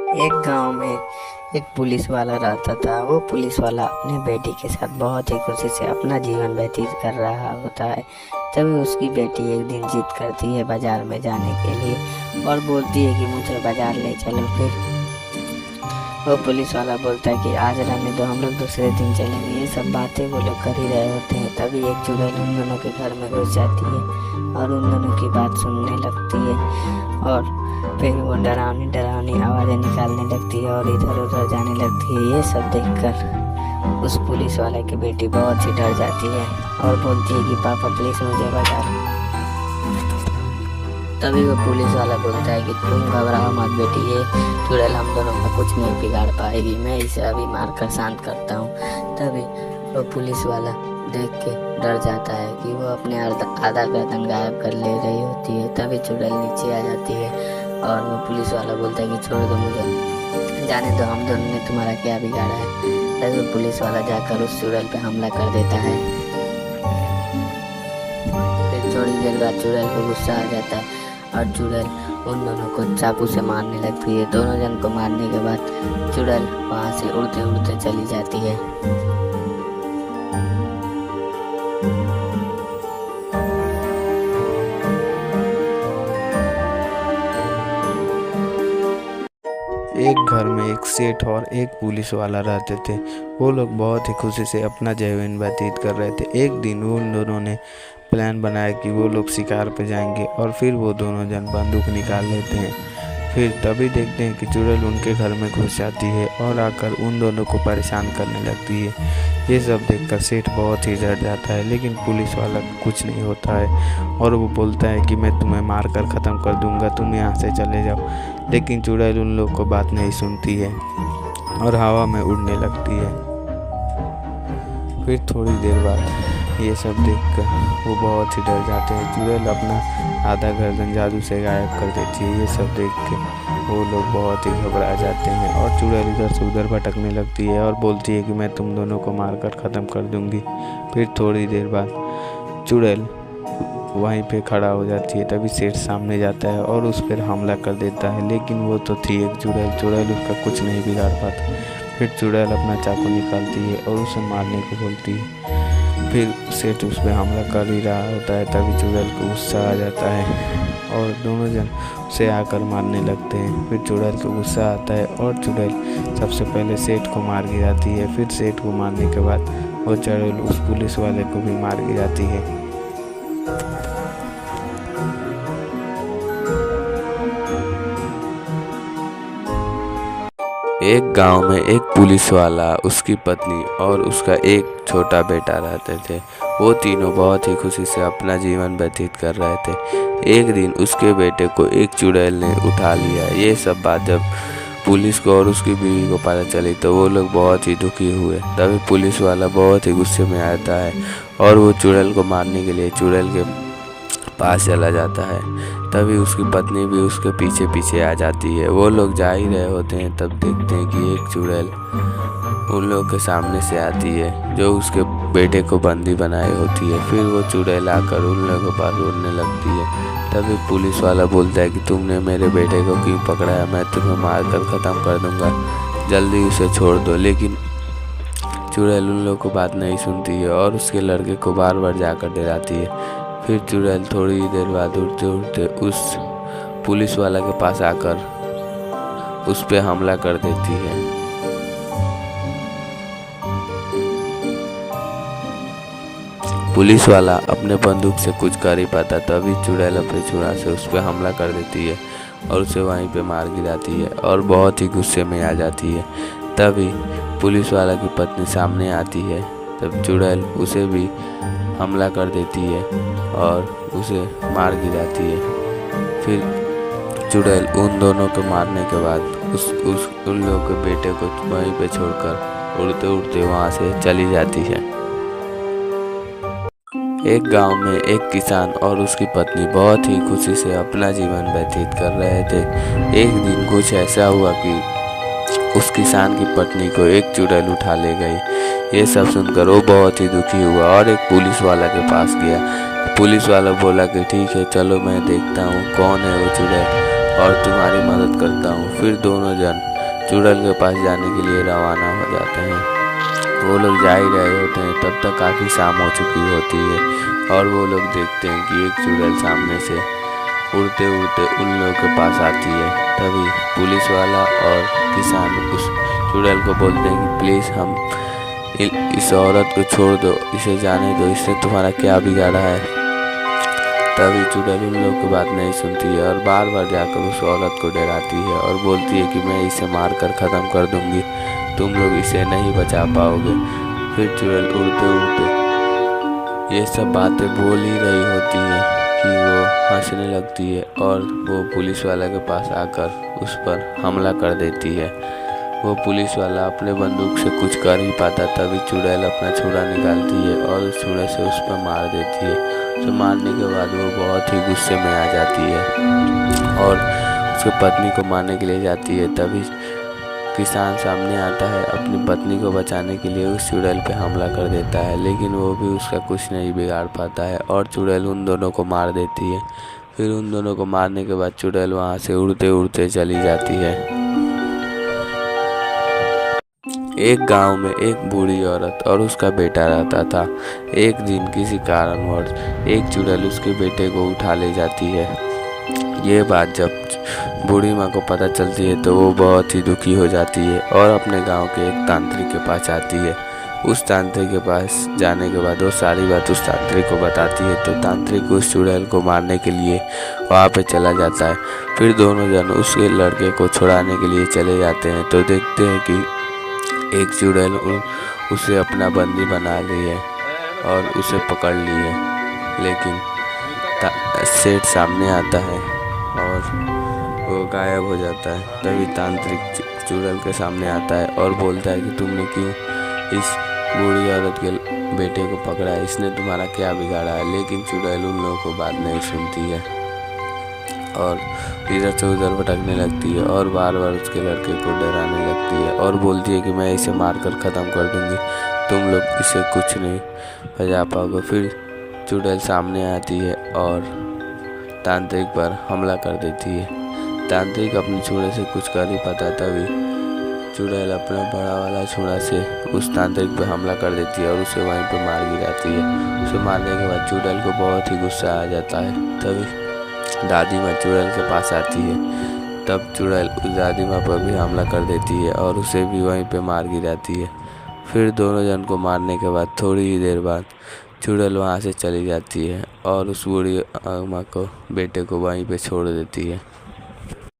एक गांव में एक पुलिस वाला रहता था। वो पुलिस वाला अपने बेटी के साथ बहुत ही खुशी से अपना जीवन व्यतीत कर रहा होता है। तभी उसकी बेटी एक दिन जिद करती है बाजार में जाने के लिए और बोलती है कि मुझे बाजार ले चलो। फिर वो पुलिस वाला बोलता है कि आज रहने दो, हम लोग दूसरे दिन चलेंगे। ये सब बातें वो लोग कर ही रहे होते हैं। तभी एक चुड़ैल उन दोनों के घर में घुस जाती है और उन दोनों की बात सुनने लगती है और फिर वो डरावनी डरावनी आवाज़ें निकालने लगती है और इधर उधर जाने लगती है। ये सब देखकर उस पुलिस वाले की बेटी बहुत ही डर जाती है और बोलती है कि पापा प्लीज़ मुझे बचा लो। तभी वो पुलिस वाला बोलता है कि तुम घबराओ मत बेटी, ये चुड़ैल हम दोनों का कुछ नहीं बिगाड़ पाएगी, मैं इसे अभी मार कर शांत करता हूँ। तभी वो पुलिस वाला देख के डर जाता है कि वो अपने आधा गर्दन गायब कर ले रही होती है। तभी चुड़ैल नीचे आ जाती है और वो पुलिस वाला बोलता है कि छोड़ दो मुझे, जाने दो, हम दोनों ने तुम्हारा क्या बिगाड़ा है। तभी वो पुलिस वाला जाकर उस चुड़ैल पे हमला कर देता है। फिर थोड़ी देर बाद चुड़ैल को गुस्सा आ जाता है और चुड़ैल उन दोनों को चाकू से मारने लगती है। दोनों जन को मारने के बाद चुड़ैल वहाँ से उड़ते उड़ते चली जाती है। एक घर में एक सेठ और एक पुलिस वाला रहते थे। वो लोग बहुत ही खुशी से अपना जीवन व्यतीत कर रहे थे। एक दिन उन दोनों ने प्लान बनाया कि वो लोग शिकार पे जाएंगे और फिर वो दोनों जन बंदूक निकाल लेते हैं। फिर तभी देखते हैं कि चुड़ैल उनके घर में घुस जाती है और आकर उन दोनों को परेशान करने लगती है। ये सब देखकर सेठ बहुत ही डर जाता है, लेकिन पुलिस वाला कुछ नहीं होता है और वो बोलता है कि मैं तुम्हें मार कर ख़त्म कर दूंगा, तुम यहाँ से चले जाओ। लेकिन चुड़ैल उन लोग को बात नहीं सुनती है और हवा में उड़ने लगती है। फिर थोड़ी देर बाद ये सब देखकर वो बहुत ही डर जाते हैं। चुड़ैल अपना आधा गर्दन जादू से गायब कर देती है। ये सब देख के वो लोग बहुत ही घबरा जाते हैं और चुड़ैल इधर से उधर भटकने लगती है और बोलती है कि मैं तुम दोनों को मारकर ख़त्म कर दूंगी। फिर थोड़ी देर बाद चुड़ैल वहीं पे खड़ा हो जाती है। तभी सेठ सामने जाता है और उस पर हमला कर देता है, लेकिन वो तो थी एक चुड़ैल उसका कुछ नहीं बिगाड़ पाता। फिर चुड़ैल अपना चाकू निकालती है और उसे मारने को बोलती है। फिर सेठ उस पर हमला कर ही रहा होता है। तभी चुड़ैल को गुस्सा आ जाता है और दोनों जन उसे आकर मारने लगते हैं। फिर चुड़ैल को गुस्सा आता है और चुड़ैल सबसे पहले सेठ को मार गिराती है। फिर सेठ को मारने के बाद वो चुड़ैल उस पुलिस वाले को भी मार गिराती है। एक गांव में एक पुलिस वाला, उसकी पत्नी और उसका एक छोटा बेटा रहते थे। वो तीनों बहुत ही खुशी से अपना जीवन व्यतीत कर रहे थे। एक दिन उसके बेटे को एक चुड़ैल ने उठा लिया। ये सब बात जब पुलिस को और उसकी बीवी को पता चली तो वो लोग बहुत ही दुखी हुए। तभी पुलिस वाला बहुत ही गुस्से में आता है और वो चुड़ैल को मारने के लिए चुड़ैल के पास चला जाता है। तभी उसकी पत्नी भी उसके पीछे पीछे आ जाती है। वो लोग जा ही रहे होते हैं, तब देखते हैं कि एक चुड़ैल उन लोगों के सामने से आती है जो उसके बेटे को बंदी बनाई होती है। फिर वो चुड़ैल आकर उन लोगों के पास उड़ने लगती है। तभी पुलिस वाला बोलता है कि तुमने मेरे बेटे को क्यों पकड़ा है, मैं तुम्हें मारकर ख़त्म कर दूंगा, जल्दी उसे छोड़ दो। लेकिन चुड़ैल उन लोगों को बात नहीं सुनती है और उसके लड़के को बार बार जाकर डराती है। फिर चुड़ैल थोड़ी देर बाद उड़ते उड़ते उस पुलिस वाला के पास आकर उस पे हमला कर देती है। पुलिस वाला अपने बंदूक से कुछ कर ही पाता, तभी चुड़ैल अपने छुरा से उस पे हमला कर देती है और उसे वहीं पे मार गिराती है और बहुत ही गुस्से में आ जाती है। तभी पुलिस वाला की पत्नी सामने आती है। तब चुड़ैल उसे भी हमला कर देती है और उसे मार गिराती है। फिर चुड़ैल उन दोनों को मारने के बाद उन लोगों के बेटे को वहीं पे छोड़कर उड़ते उड़ते वहाँ से चली जाती है। एक गांव में एक किसान और उसकी पत्नी बहुत ही खुशी से अपना जीवन व्यतीत कर रहे थे। एक दिन कुछ ऐसा हुआ कि उस किसान की पत्नी को एक चुड़ैल उठा ले गई। ये सब सुनकर वो बहुत ही दुखी हुआ और एक पुलिस वाला के पास गया। पुलिस वाला बोला कि ठीक है, चलो मैं देखता हूँ कौन है वो चुड़ैल और तुम्हारी मदद करता हूँ। फिर दोनों जन चुड़ैल के पास जाने के लिए रवाना हो जाते हैं। वो लोग जा ही रहे होते हैं, तब तक काफ़ी शाम हो चुकी होती है और वो लोग देखते हैं कि एक चुड़ैल सामने से उड़ते उड़ते उन लोगों के पास आती है। तभी पुलिस वाला और किसान उस चुड़ैल को बोलते हैं कि प्लीज़ हम इस औरत को छोड़ दो, इसे जाने दो, इसने तुम्हारा क्या बिगाड़ा है। तभी चुड़ैल उन लोगों की बात नहीं सुनती है और बार बार जाकर उस औरत को डराती है और बोलती है कि मैं इसे मार कर ख़त्म कर दूंगी, तुम लोग इसे नहीं बचा पाओगे। फिर चुड़ैल उड़ते उड़ते ये सब बातें बोल ही रही होती है कि वो हंसने लगती है और वो पुलिस वाला के पास आकर उस पर हमला कर देती है। वो पुलिस वाला अपने बंदूक से कुछ कर ही पाता, तभी चुड़ैल अपना छुरा निकालती है और उस छुरे से उस पर मार देती है। उसे मारने के बाद वो बहुत ही गुस्से में आ जाती है और उसकी पत्नी को मारने के लिए जाती है। तभी किसान सामने आता है, अपनी पत्नी को बचाने के लिए उस चुड़ैल पे हमला कर देता है, लेकिन वो भी उसका कुछ नहीं बिगाड़ पाता है और चुड़ैल उन दोनों को मार देती है। फिर उन दोनों को मारने के बाद चुड़ैल वहाँ से उड़ते उड़ते चली जाती है। एक गांव में एक बूढ़ी औरत और उसका बेटा रहता था। एक दिन किसी कारणवश एक चुड़ैल उसके बेटे को उठा ले जाती है। ये बात जब बूढ़ी माँ को पता चलती है तो वो बहुत ही दुखी हो जाती है और अपने गांव के एक तांत्रिक के पास जाती है। उस तांत्रिक के पास जाने के बाद वो सारी बात उस तांत्रिक को बताती है, तो तांत्रिक उस चुड़ैल को मारने के लिए वहाँ पे चला जाता है। फिर दोनों जन उसके लड़के को छुड़ाने के लिए चले जाते हैं, तो देखते हैं कि एक चुड़ैल उसे अपना बंदी बना ली है और उसे पकड़ ली है। लेकिन सेठ सामने आता है और वो गायब हो जाता है। तभी तांत्रिक चुड़ैल के सामने आता है और बोलता है कि तुमने क्यों इस बूढ़ी औरत के बेटे को पकड़ा है, इसने तुम्हारा क्या बिगाड़ा है। लेकिन चुड़ैल उन लोगों को बात नहीं सुनती है और इधर से उधर भटकने लगती है और बार बार उसके लड़के को डराने लगती है और बोलती है कि मैं इसे मारकर ख़त्म कर दूंगी, तुम लोग इसे कुछ नहीं बचा पाओगे। फिर चुड़ैल सामने आती है और तांत्रिक पर हमला कर देती है। तांत्रिक अपने छुरे से कुछ कर ही पाता, तभी चुड़ैल अपना बड़ा वाला छुरा से उस तांत्रिक पर हमला कर देती है और उसे वहीं पर मार गिराती है। उसे मारने के बाद चुड़ैल को बहुत ही गुस्सा आ जाता है। तभी दादी माँ चुड़ैल के पास आती है, तब चुड़ैल उस दादी माँ पर भी हमला कर देती है और उसे भी वहीं पे मार गिराती है। फिर दोनों जन को मारने के बाद थोड़ी ही देर बाद चुड़ैल वहाँ से चली जाती है और उस बूढ़ी माँ को बेटे को वहीं पे छोड़ देती है।